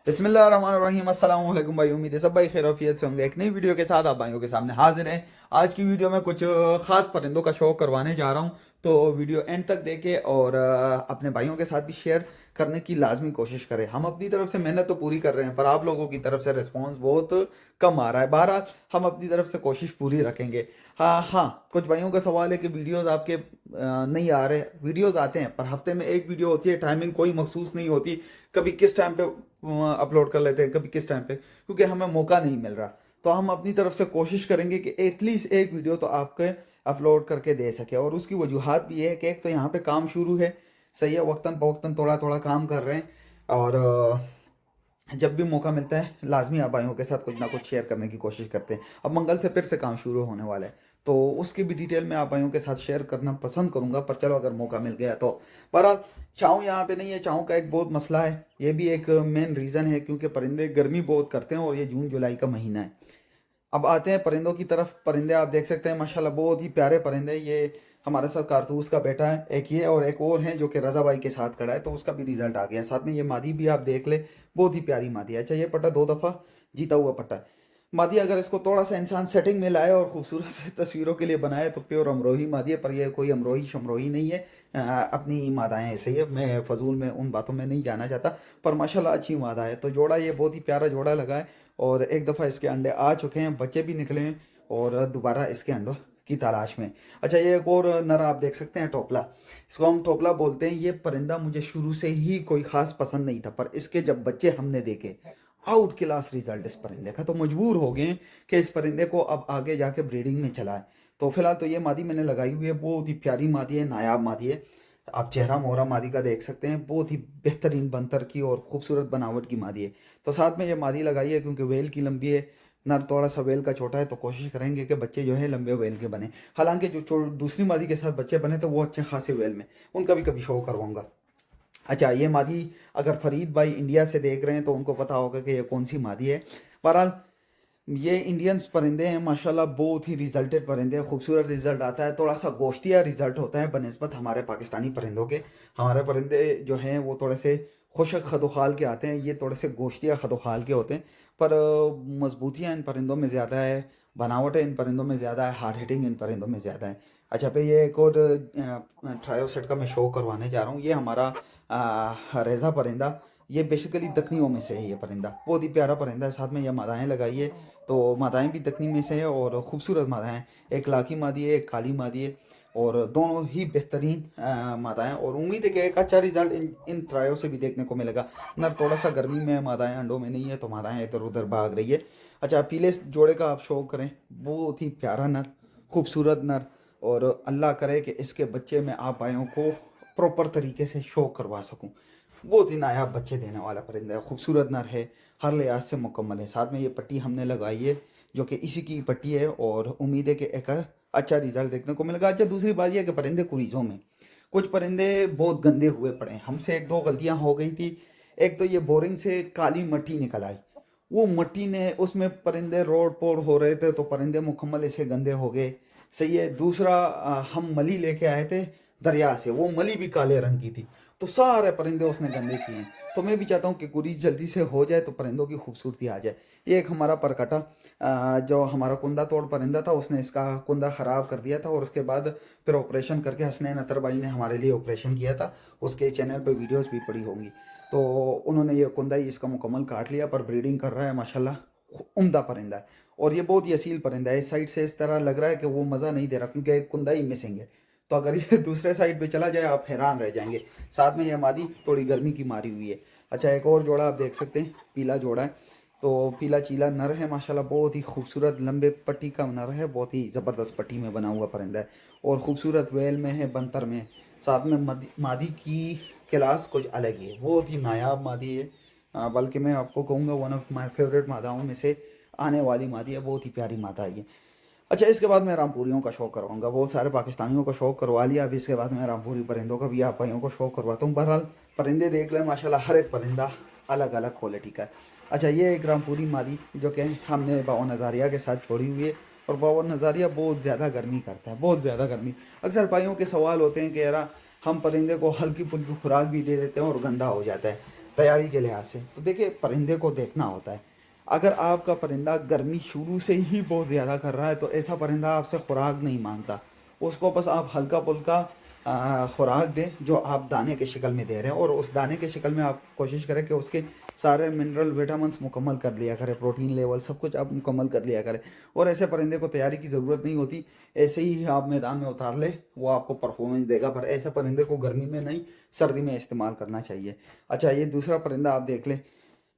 बिस्मिल्लाहिर्रहमानिर्रहीम अस्सलाम वालेकुम भाई। उम्मीद है सब भाई खैरियत से होंगे। एक नई वीडियो के साथ आप भाइयों के सामने हाजिर हैं। आज की वीडियो में कुछ खास परिंदों का शौक करवाने जा रहा हूं, तो वीडियो एंड तक देखें और अपने भाइयों के साथ भी शेयर करने की लाजमी कोशिश करें। हम अपनी तरफ से मेहनत तो पूरी कर रहे हैं, पर आप लोगों की तरफ से रिस्पॉन्स बहुत कम आ रहा है। बहरहाल हम अपनी तरफ से कोशिश पूरी रखेंगे। हाँ हाँ, कुछ भाइयों का सवाल है कि वीडियोस आपके नहीं आ रहे। वीडियोस आते हैं पर हफ्ते में एक वीडियो होती है, टाइमिंग कोई मखसूस नहीं होती। कभी किस टाइम पे अपलोड कर लेते हैं, कभी किस टाइम पे, क्योंकि हमें मौका नहीं मिल रहा। तो हम अपनी तरफ से कोशिश करेंगे कि एटलीस्ट एक वीडियो तो आपके अपलोड करके दे सके। और उसकी वजूहत भी ये है कि एक तो यहाँ पे काम शुरू है, सही है, वक्तन फ़वक्तन थोड़ा थोड़ा काम कर रहे हैं। और जब भी मौका मिलता है लाजमी आप भाइयों के साथ कुछ ना कुछ शेयर करने की कोशिश करते हैं। अब मंगल से फिर से काम शुरू होने वाला है, तो उसकी भी डिटेल में आप भाइयों के साथ शेयर करना पसंद करूंगा, पर चलो अगर मौका मिल गया तो। पर चाऊ यहाँ पे नहीं है। चाऊ का एक बहुत मसला है, ये भी एक मेन रीज़न है, क्योंकि परिंदे गर्मी बहुत करते हैं और ये जून जुलाई का महीना है। अब आते हैं परिंदों की तरफ। परिंदे आप देख सकते हैं माशाल्लाह बहुत ही प्यारे परिंदे। ये हमारे साथ कारतूस का बेटा है, एक ये और एक और है जो कि रजा भाई के साथ खड़ा है, तो उसका भी रिजल्ट आ गया। साथ में ये मादी भी आप देख ले, बहुत ही प्यारी मादी है। अच्छा, ये पट्टा 2 दफ़ा जीता हुआ पट्टा है। मादी अगर इसको थोड़ा सा इंसान सेटिंग में लाए और खूबसूरत से तस्वीरों के लिए बनाए तो प्योर अमरोही मादी है। पर ये कोई अमरोही शमरोही नहीं है। अपनी मादाएं ऐसे ही है। मैं फजूल में उन बातों में नहीं जाना चाहता, पर माशाल्लाह अच्छी मादा है। तो जोड़ा ये बहुत ही प्यारा जोड़ा लगा है। और एक दफ़ा इसके अंडे आ चुके हैं, बच्चे भी निकले हैं और दोबारा इसके अंडों की तलाश में। अच्छा, ये एक और नर आप देख सकते हैं, टोपला। इसको हम टोपला बोलते हैं। ये परिंदा मुझे शुरू से ही कोई ख़ास पसंद नहीं था, पर इसके जब बच्चे हमने देखे, आउट क्लास रिजल्ट इस परिंदे का, तो मजबूर हो गए कि इस परिंदे को अब आगे जाके ब्रीडिंग में चलाएं। तो फिलहाल तो ये मादी मैंने लगाई हुई है, बहुत ही प्यारी मादी है, नायाब मादी है। आप चेहरा मोहरा मादी का देख सकते हैं, बहुत ही बेहतरीन बनतर की और खूबसूरत बनावट की मादी है। तो साथ में ये मादी लगाई है क्योंकि वेल की लंबी है, नर थोड़ा सा वेल का छोटा है, तो कोशिश करेंगे कि बच्चे जो है लंबे वेल के बने। हालांकि जो दूसरी मादी के साथ बच्चे बने तो वो अच्छे खासे वेल में, उनका भी कभी शो करवाऊंगा। अच्छा, ये मादी अगर फरीद भाई इंडिया से देख रहे हैं तो उनको पता होगा कि ये कौन सी मादी है। बहरहाल ये इंडियंस परिंदे हैं माशाल्लाह, बहुत ही रिजल्टेड परिंदे हैं, खूबसूरत रिजल्ट आता है। थोड़ा सा गोश्तिया रिजल्ट होता है बनस्बत हमारे पाकिस्तानी परिंदों के। हमारे परिंदे जो हैं वो थोड़े से खुशक खदोखाल के आते हैं, ये थोड़े से गोश्तिया खदोखाल के होते हैं। पर मजबूतियाँ इन परिंदों में ज़्यादा है, बनावटें इन परिंदों में ज़्यादा है, हार्ड हिटिंग इन परिंदों में ज़्यादा है। अच्छा पे ये एक और ट्रायोसेट का मैं शो करवाने जा रहा हूँ। ये हमारा रेज़ा परिंदा, ये बेसिकली दखनियों में से है। ये परिंदा बहुत ही प्यारा परिंदा है। साथ में ये मादाएँ लगाई है, तो मादाएँ भी दखनी में से है और खूबसूरत मादाएँ हैं। एक लाकी मादी है, एक काली मादी है, और दोनों ही बेहतरीन मादाएँ। और उम्मीद है कि एक अच्छा रिजल्ट इन ट्रायों से भी देखने को मिलेगा। नर थोड़ा सा गर्मी में है, मादाएँ अंडों में नहीं है, तो मादाएँ इधर उधर भाग रही है। अच्छा, पीले जोड़े का आप शो करें, बहुत ही प्यारा नर, खूबसूरत नर। और अल्लाह करे कि इसके बच्चे में आप भाइयों को प्रॉपर तरीके से शो करवा सकूं। बहुत ही नायाब बच्चे देने वाला परिंदा है, खूबसूरत नर है, हर लिहाज से मुकम्मल है। साथ में ये पट्टी हमने लगाई है जो कि इसी की पट्टी है, और उम्मीद है कि एक अच्छा रिजल्ट देखने को मिलेगा। अच्छा, दूसरी बात यह है कि परिंदे कुरीज़ों में कुछ परिंदे बहुत गंदे हुए पड़े हैं। हमसे एक दो गलतियां हो गई थी। एक तो ये बोरिंग से काली मट्टी निकल आई, वो मट्टी ने, उसमें परिंदे रोड पोड़ हो रहे थे, तो परिंदे मुकम्मल ऐसे गंदे हो गए। सही है। दूसरा, हम मली लेके आए थे दरिया से, वो मली भी काले रंग की थी, तो सारे परिंदे उसने गंदे किए हैं। तो मैं भी चाहता हूँ कि गुरीज जल्दी से हो जाए तो परिंदों की खूबसूरती आ जाए। ये एक हमारा परकटा, जो हमारा कुंदा तोड़ परिंदा था, उसने इसका कुंदा ख़राब कर दिया था, और उसके बाद फिर ऑपरेशन करके हसनैन अतर भाई ने हमारे लिए ऑपरेशन किया था। उसके चैनल पर वीडियोज़ भी पड़ी होंगी। तो उन्होंने ये कुंदा ही इसका मुकम्मल काट लिया, पर ब्रीडिंग कर रहा है माशाल्लाह, उम्दा परिंदा है। और ये बहुत ही असील परिंदा है। इस साइड से इस तरह लग रहा है कि वो मज़ा नहीं दे रहा, क्योंकि एक कुंदा ही मिसिंग है। तो अगर ये दूसरे साइड पे चला जाए आप हैरान रह जाएंगे। साथ में ये मादी थोड़ी गर्मी की मारी हुई है। अच्छा, एक और जोड़ा आप देख सकते हैं, पीला जोड़ा है। तो पीला चीला नर है माशाल्लाह, बहुत ही खूबसूरत लंबे पट्टी का नर है, बहुत ही ज़बरदस्त पट्टी में बना हुआ परिंदा है, और खूबसूरत वेल में है, बंतर में। साथ में मादी की क्लास कुछ अलग ही है, बहुत ही नायाब मादी है। बल्कि मैं आपको कहूँगा वन ऑफ माई फेवरेट मादाओं में से आने वाली मादी है, बहुत ही प्यारी मादा है ये। अच्छा, इसके बाद मैं रामपुरियों का शौक करवाऊंगा। बहुत सारे पाकिस्तानियों का शौक करवा लिया, अभी इसके बाद मैं रामपुरी परिंदों का भी आप भाइयों को शौक करवाता हूँ। बहरहाल परिंदे देख लें माशाल्लाह, हर एक परिंदा अलग अलग क्वालिटी का है। अच्छा, ये एक रामपुरी मादी जो कि हमने बावन हज़ारिया के साथ छोड़ी हुई है। और बावन हज़ारिया बहुत ज़्यादा गर्मी करता है, बहुत ज़्यादा गर्मी। अक्सर भाइयों के सवाल होते हैं कि यार हम परिंदे को हल्की फुल्की खुराक भी दे देते हैं और गंदा हो जाता है। तैयारी के लिहाज से। तो देखिए परिंदे को देखना होता है, अगर आपका परिंदा गर्मी शुरू से ही बहुत ज़्यादा कर रहा है तो ऐसा परिंदा आपसे खुराक नहीं मांगता। उसको बस आप हल्का फुल्का खुराक दें जो आप दाने के शक्ल में दे रहे हैं, और उस दाने के शक्ल में आप कोशिश करें कि उसके सारे मिनरल विटामिन्स मुकम्मल कर लिया करें, प्रोटीन लेवल सब कुछ आप मुकम्मल कर लिया करें। और ऐसे परिंदे को तैयारी की ज़रूरत नहीं होती, ऐसे ही आप मैदान में उतार ले वो आपको परफॉर्मेंस देगा। पर ऐसे परिंदे को गर्मी में नहीं, सर्दी में इस्तेमाल करना चाहिए। अच्छा, ये दूसरा परिंदा आप देख लें,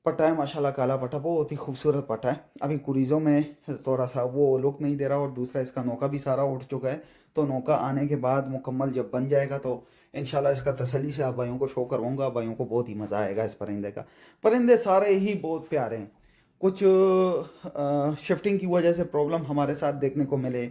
पट्टा है माशाल्लाह, काला पट्टा, बहुत ही खूबसूरत पट्टा है। अभी कुरीज़ों में थोड़ा सा वो लुक नहीं दे रहा, और दूसरा इसका नौका भी सारा उठ चुका है। तो नौका आने के बाद मुकम्मल जब बन जाएगा तो इंशाल्लाह इसका तसल्ली से आप भाइयों को शो करवाऊंगा। भाइयों को बहुत ही मज़ा आएगा इस परिंदे का। परिंदे सारे ही बहुत प्यारे हैं। कुछ शिफ्टिंग की वजह से प्रॉब्लम हमारे साथ देखने को मिले,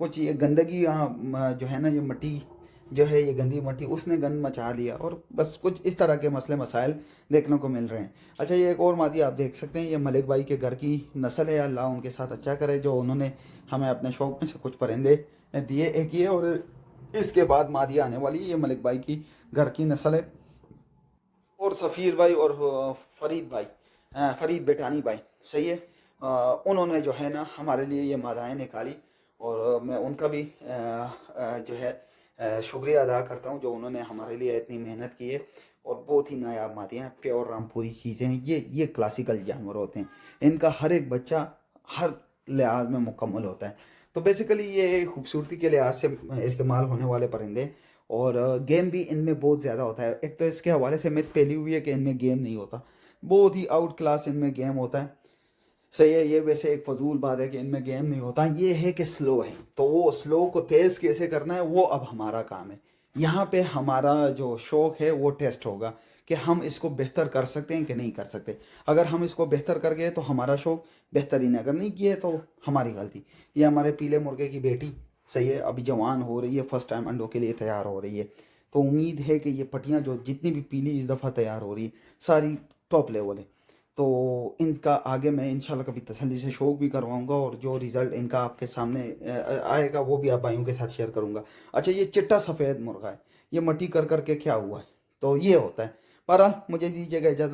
कुछ ये गंदगी यहाँ जो है ना, ये मिट्टी जो है, ये गंदी मिट्टी उसने गंद मचा लिया, और बस कुछ इस तरह के मसले मसाइल देखने को मिल रहे हैं। अच्छा, ये एक और मादी आप देख सकते हैं, ये मलिक भाई के घर की नस्ल है। अल्लाह उनके साथ अच्छा करे जो उन्होंने हमें अपने शौक में से कुछ परिंदे दिए एक ये, और इसके बाद मादी आने वाली है। ये मलिक भाई की घर की नस्ल है। और सफ़ीर भाई और फरीद भाई, फरीद बेटानी भाई, सही है। उन्होंने जो है ना हमारे लिए ये मादाएँ निकाली, और मैं उनका भी जो है शुक्रिया अदा करता हूँ जो उन्होंने हमारे लिए इतनी मेहनत की है। और बहुत ही नायाब मादियाँ हैं, प्योर रामपुरी चीज़ें हैं। ये क्लासिकल जानवर होते हैं, इनका हर एक बच्चा हर लिहाज में मुकम्मल होता है। तो बेसिकली ये खूबसूरती के लिहाज से इस्तेमाल होने वाले परिंदे। और गेम भी इनमें बहुत ज़्यादा होता है। एक तो इसके हवाले से मिथ फैली हुई है कि इनमें गेम नहीं होता, बहुत ही आउट क्लास इनमें गेम होता है। सही है, ये वैसे एक फजूल बात है कि इनमें गेम नहीं होता। ये है कि स्लो है, तो वो स्लो को तेज़ कैसे करना है वो अब हमारा काम है। यहाँ पे हमारा जो शौक है वो टेस्ट होगा कि हम इसको बेहतर कर सकते हैं कि नहीं कर सकते। अगर हम इसको बेहतर कर गए तो हमारा शौक बेहतरीन है, अगर नहीं किए तो हमारी गलती। ये हमारे पीले मुर्गे की बेटी, सही है, अभी जवान हो रही है, फर्स्ट टाइम अंडों के लिए तैयार हो रही है। तो उम्मीद है कि ये पटियाँ जो जितनी भी पीली इस दफ़ा तैयार हो रही है सारी टॉप लेवल है। तो इनका आगे मैं इंशाल्लाह कभी तसल्ली से शौक भी करवाऊंगा, और जो रिज़ल्ट इनका आपके सामने आएगा वो भी आप भाइयों के साथ शेयर करूंगा। अच्छा, ये चिट्टा सफ़ेद मुर्गा है, ये मट्टी कर करके क्या हुआ है, तो ये होता है। बहरहाल मुझे दीजिएगा इजाज़त।